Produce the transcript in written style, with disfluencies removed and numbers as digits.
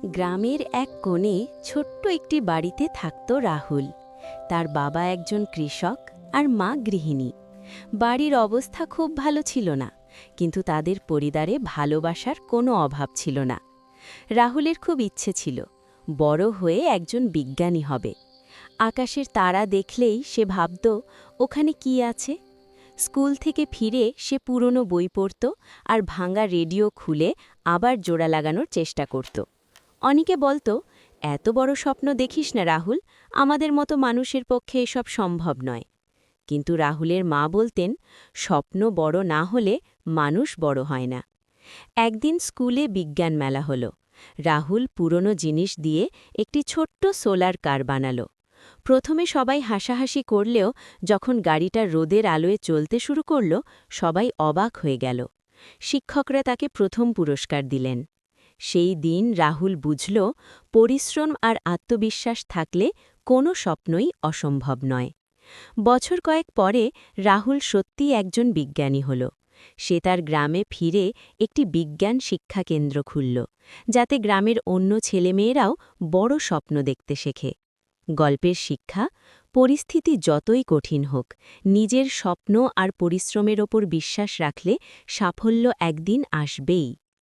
গ্রামের এক কোণে ছোট্ট একটি বাড়িতে থাকত রাহুল। তার বাবা একজন কৃষক আর মা গৃহিণী। বাড়ির অবস্থা খুব ভালো ছিল না, কিন্তু তাদের পরিবারে ভালোবাসার কোনো অভাব ছিল না। রাহুলের খুব ইচ্ছে ছিল বড় হয়ে একজন বিজ্ঞানী হবে। আকাশের তারা দেখলেই সে ভাবত ওখানে কি আছে। স্কুল থেকে ফিরে সে পুরনো বই পড়ত আর ভাঙা রেডিও খুলে আবার জোড়া লাগানোর চেষ্টা করত। অনেকে বলতো, এত বড় স্বপ্ন দেখিস না রাহুল, আমাদের মতো মানুষের পক্ষে এসব সম্ভব নয়। কিন্তু রাহুলের মা বলতেন, স্বপ্ন বড় না হলে মানুষ বড় হয় না। একদিন স্কুলে বিজ্ঞান মেলা হলো। রাহুল পুরনো জিনিস দিয়ে একটি ছোট্ট সোলার কার বানালো। প্রথমে সবাই হাসাহাসি করলেও যখন গাড়িটা রোদের আলোয় চলতে শুরু করল, সবাই অবাক হয়ে গেল। শিক্ষকরা তাকে প্রথম পুরস্কার দিলেন। সেই দিন রাহুল বুঝল, পরিশ্রম আর আত্মবিশ্বাস থাকলে কোনো স্বপ্নই অসম্ভব নয়। বছর কয়েক পরে রাহুল সত্যিই একজন বিজ্ঞানী হল। সে তার গ্রামে ফিরে একটি বিজ্ঞান শিক্ষা কেন্দ্র খুলল, যাতে গ্রামের অন্য ছেলেমেয়েরাও বড় স্বপ্ন দেখতে শেখে। গল্পের শিক্ষা: পরিস্থিতি যতই কঠিন হোক, নিজের স্বপ্ন আর পরিশ্রমের ওপর বিশ্বাস রাখলে সাফল্য একদিন আসবেই।